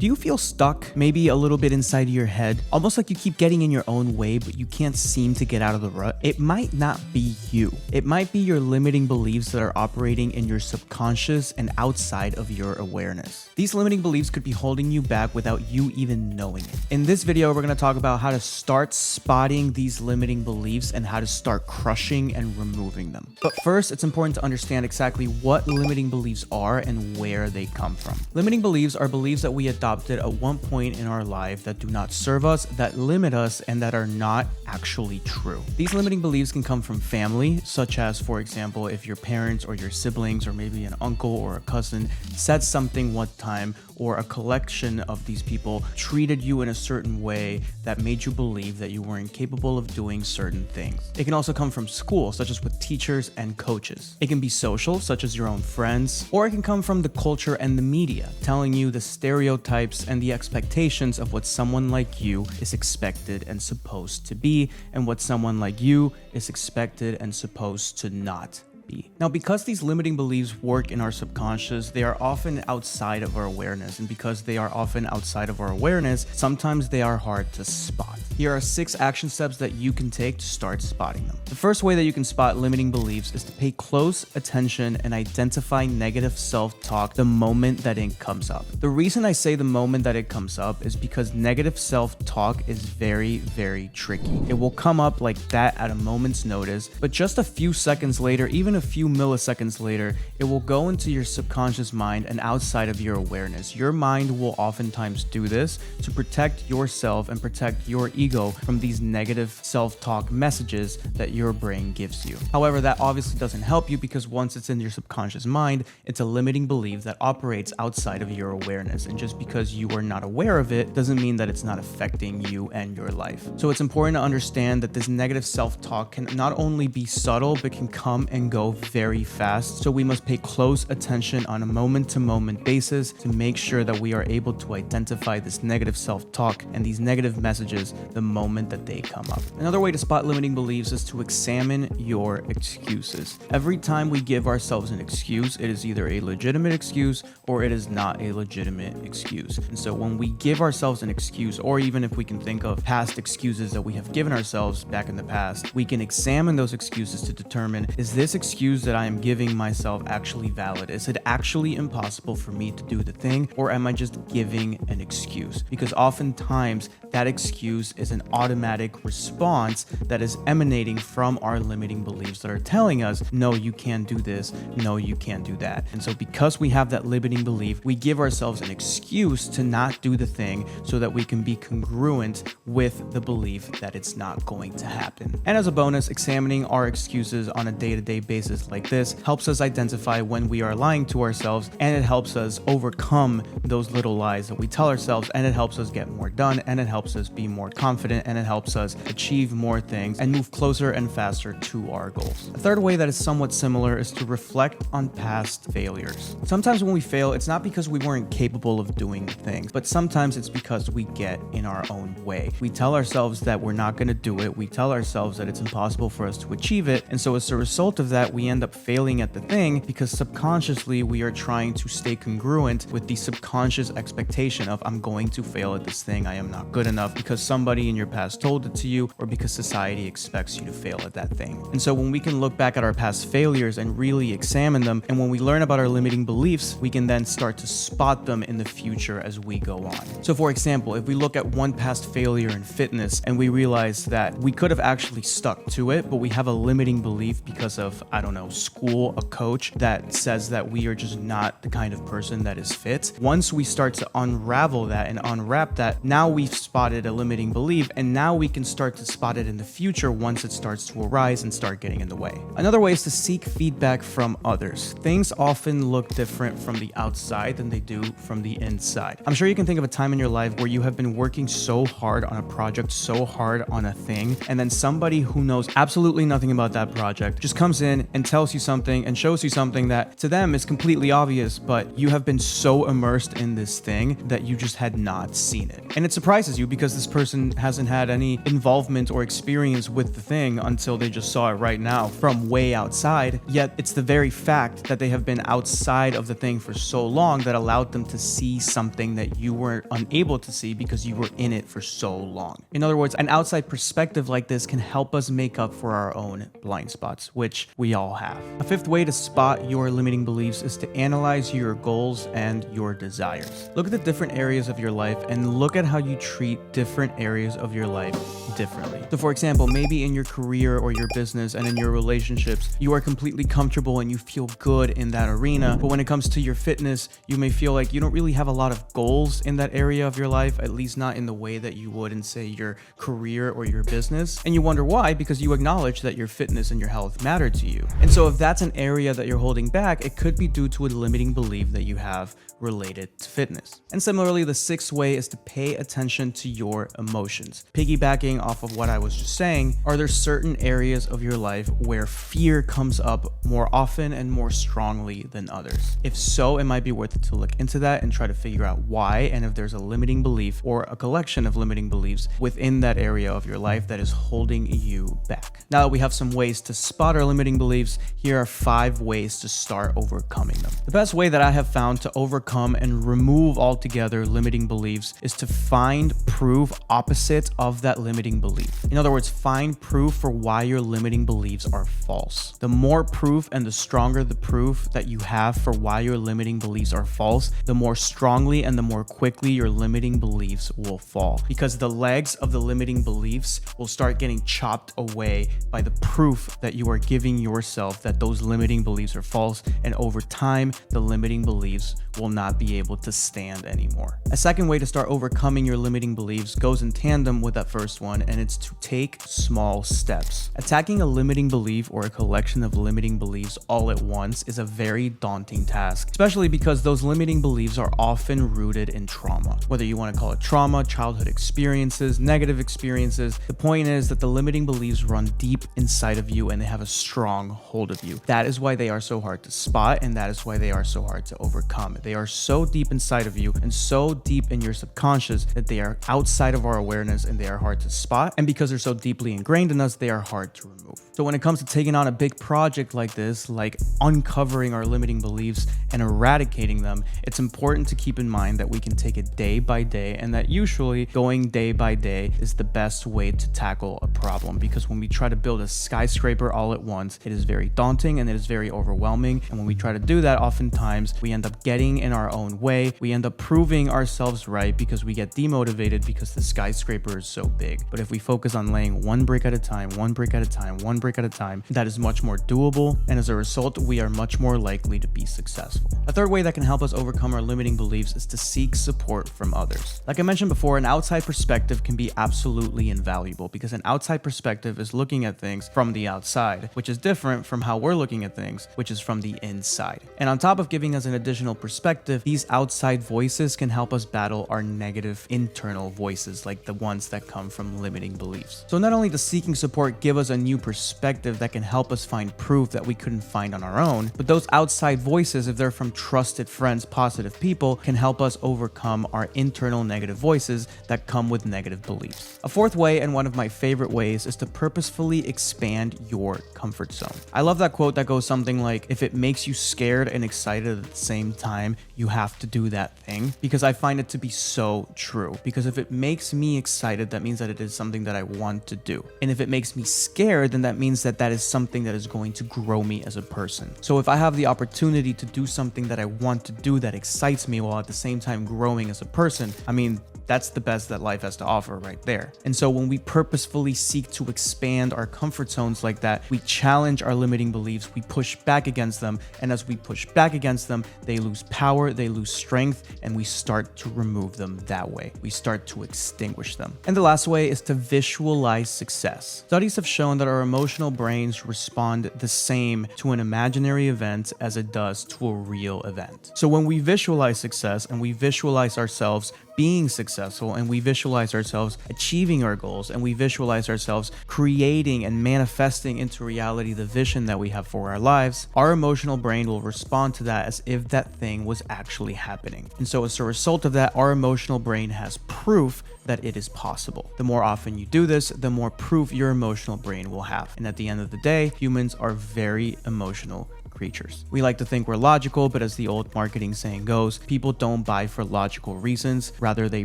Do you feel stuck, maybe a little bit inside of your head, almost like you keep getting in your own way, but you can't seem to get out of the rut? It might not be you. It might be your limiting beliefs that are operating in your subconscious and outside of your awareness. These limiting beliefs could be holding you back without you even knowing it. In this video, we're going to talk about how to start spotting these limiting beliefs and how to start crushing and removing them. But first, it's important to understand exactly what limiting beliefs are and where they come from. Limiting beliefs are beliefs that we adopted at one point in our life that do not serve us, that limit us, and that are not actually true. These limiting beliefs can come from family, such as, for example, if your parents or your siblings or maybe an uncle or a cousin said something one time, or a collection of these people treated you in a certain way that made you believe that you weren't capable of doing certain things. It can also come from school, such as with teachers and coaches. It can be social, such as your own friends, or it can come from the culture and the media, telling you the stereotypes and the expectations of what someone like you is expected and supposed to be, and what someone like you is expected and supposed to not be. Now, because these limiting beliefs work in our subconscious, they are often outside of our awareness. And because they are often outside of our awareness, sometimes they are hard to spot. Here are 6 action steps that you can take to start spotting them. The first way that you can spot limiting beliefs is to pay close attention and identify negative self-talk the moment that it comes up. The reason I say the moment that it comes up is because negative self-talk is very, very tricky. It will come up like that at a moment's notice, but just a few seconds later, even a few milliseconds later, it will go into your subconscious mind and outside of your awareness. Your mind will oftentimes do this to protect yourself and protect your ego from these negative self-talk messages that your brain gives you. However, that obviously doesn't help you because once it's in your subconscious mind, it's a limiting belief that operates outside of your awareness. And just because you are not aware of it doesn't mean that it's not affecting you and your life. So it's important to understand that this negative self-talk can not only be subtle, but can come and go very fast. So we must pay close attention on a moment-to-moment basis to make sure that we are able to identify this negative self-talk and these negative messages the moment that they come up. Another way to spot limiting beliefs is to examine your excuses. Every time we give ourselves an excuse, it is either a legitimate excuse or it is not a legitimate excuse. And so when we give ourselves an excuse, or even if we can think of past excuses that we have given ourselves back in the past, we can examine those excuses to determine, is this excuse that I am giving myself actually valid? Is it actually impossible for me to do the thing, or am I just giving an excuse? Because oftentimes that excuse is an automatic response that is emanating from our limiting beliefs that are telling us, no, you can't do this, no, you can't do that. And so because we have that limiting belief, we give ourselves an excuse to not do the thing so that we can be congruent with the belief that it's not going to happen. And as a bonus, examining our excuses on a day-to-day basis like this helps us identify when we are lying to ourselves, and it helps us overcome those little lies that we tell ourselves, and it helps us get more done, and it helps us be more confident, and it helps us achieve more things and move closer and faster to our goals. A third way that is somewhat similar is to reflect on past failures. Sometimes when we fail, it's not because we weren't capable of doing things, but sometimes it's because we get in our own way. We tell ourselves that we're not going to do it. We tell ourselves that it's impossible for us to achieve it. And so as a result of that, we end up failing at the thing because subconsciously we are trying to stay congruent with the subconscious expectation of, I'm going to fail at this thing, I am not good enough, because somebody in your past told it to you, or because society expects you to fail at that thing. And so when we can look back at our past failures and really examine them, and when we learn about our limiting beliefs, we can then start to spot them in the future as we go on. So for example, if we look at one past failure in fitness and we realize that we could have actually stuck to it, but we have a limiting belief because of, I don't know, school, a coach that says that we are just not the kind of person that is fit. Once we start to unravel that and unwrap that, now we've spotted a limiting belief, and now we can start to spot it in the future once it starts to arise and start getting in the way. Another way is to seek feedback from others. Things often look different from the outside than they do from the inside. I'm sure you can think of a time in your life where you have been working so hard on a project, so hard on a thing, and then somebody who knows absolutely nothing about that project just comes in and tells you something and shows you something that to them is completely obvious, but you have been so immersed in this thing that you just had not seen it. And it surprises you because this person hasn't had any involvement or experience with the thing until they just saw it right now from way outside. Yet it's the very fact that they have been outside of the thing for so long that allowed them to see something that you were unable to see because you were in it for so long. In other words, an outside perspective like this can help us make up for our own blind spots, which we all have. A fifth way to spot your limiting beliefs is to analyze your goals and your desires. Look at the different areas of your life and look at how you treat different areas of your life differently. So for example, maybe in your career or your business and in your relationships, you are completely comfortable and you feel good in that arena. But when it comes to your fitness, you may feel like you don't really have a lot of goals in that area of your life, at least not in the way that you would in, say, your career or your business. And you wonder why, because you acknowledge that your fitness and your health matter to you. And so if that's an area that you're holding back, it could be due to a limiting belief that you have related to fitness. And similarly, the sixth way is to pay attention to your emotions. Piggybacking off of what I was just saying, are there certain areas of your life where fear comes up more often and more strongly than others? If so, it might be worth it to look into that and try to figure out why, and if there's a limiting belief or a collection of limiting beliefs within that area of your life that is holding you back. Now that we have some ways to spot our limiting beliefs, here are 5 ways to start overcoming them. The best way that I have found to overcome and remove altogether limiting beliefs is to find proof opposite of that limiting belief. In other words, find proof for why your limiting beliefs are false. The more proof and the stronger the proof that you have for why your limiting beliefs are false, the more strongly and the more quickly your limiting beliefs will fall, because the legs of the limiting beliefs will start getting chopped away by the proof that you are giving yourself that those limiting beliefs are false, and over time the limiting beliefs will not be able to stand anymore. A second way to start overcoming your limiting beliefs goes in tandem with that first one, and it's to take small steps. Attacking a limiting belief or a collection of limiting beliefs all at once is a very daunting task, especially because those limiting beliefs are often rooted in trauma. Whether you want to call it trauma, childhood experiences, negative experiences, the point is that the limiting beliefs run deep inside of you and they have a strong hold of you. That is why they are so hard to spot, and that is why they are so hard to overcome. They are so deep inside of you and so deep in your subconscious that they are outside of our awareness and they are hard to spot. And because they're so deeply ingrained in us, they are hard to remove. So when it comes to taking on a big project like this, like uncovering our limiting beliefs and eradicating them, it's important to keep in mind that we can take it day by day, and that usually going day by day is the best way to tackle a problem, because when we try to build a skyscraper all at once, it is very daunting and it is very overwhelming. And when we try to do that, oftentimes we end up getting in our own way. We end up proving ourselves right because we get demotivated because the skyscraper is so big. But if we focus on laying one brick at a time, one brick at a time, one brick at a time, that is much more doable, and as a result, we are much more likely to be successful. A third way that can help us overcome our limiting beliefs is to seek support from others. Like I mentioned before, an outside perspective can be absolutely invaluable, because an outside perspective is looking at things from the outside, which is different from how we're looking at things, which is from the inside. And on top of giving us an additional perspective, these outside voices can help us battle our negative internal voices, like the ones that come from limiting beliefs. So not only does seeking support give us a new perspective that can help us find proof that we couldn't find on our own, but those outside voices, if they're from trusted friends, positive people, can help us overcome our internal negative voices that come with negative beliefs. A fourth way, and one of my favorite ways, is to purposefully expand your comfort zone. I love that quote that goes something like, if it makes you scared and excited at the same time, you have to do that thing, because I find it to be so true. Because if it makes me excited, that means that it is something that I want to do. And if it makes me scared, then that means that that is something that is going to grow me as a person. So if I have the opportunity to do something that I want to do that excites me while at the same time growing as a person, I mean, that's the best that life has to offer right there. And so when we purposefully seek to expand our comfort zones like that, we challenge our limiting beliefs, we push back against them, and as we push back against them, they lose power, they lose strength, and we start to remove them that way. We start to extinguish them. And the last way is to visualize success. Studies have shown that our emotional brains respond the same to an imaginary event as it does to a real event. So when we visualize success and we visualize ourselves being successful and we visualize ourselves achieving our goals and we visualize ourselves creating and manifesting into reality the vision that we have for our lives, our emotional brain will respond to that as if that thing was actually happening. And so as a result of that, our emotional brain has proof that it is possible. The more often you do this, the more proof your emotional brain will have. And at the end of the day, humans are very emotional creatures. We like to think we're logical, but as the old marketing saying goes, people don't buy for logical reasons. Rather, they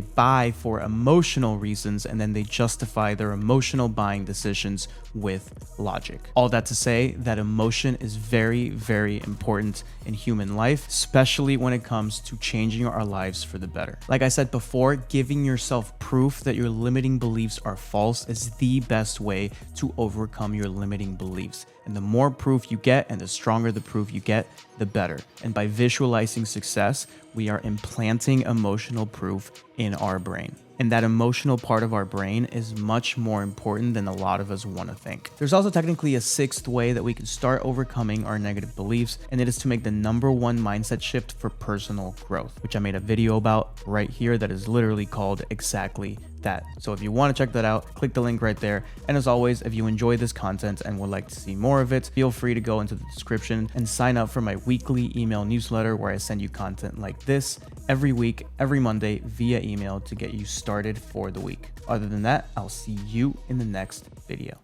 buy for emotional reasons, and then they justify their emotional buying decisions with logic. All that to say that emotion is very, very important in human life, especially when it comes to changing our lives for the better. Like I said before, giving yourself proof that your limiting beliefs are false is the best way to overcome your limiting beliefs. And the more proof you get and the stronger the proof you get, the better. And by visualizing success, we are implanting emotional proof in our brain. And that emotional part of our brain is much more important than a lot of us want to think. There's also technically a sixth way that we can start overcoming our negative beliefs, and it is to make the #1 mindset shift for personal growth, which I made a video about right here that is literally called exactly that. So if you want to check that out, click the link right there. And as always, if you enjoy this content and would like to see more of it, feel free to go into the description and sign up for my weekly email newsletter where I send you content like this every week, every Monday via email to get you started for the week. Other than that, I'll see you in the next video.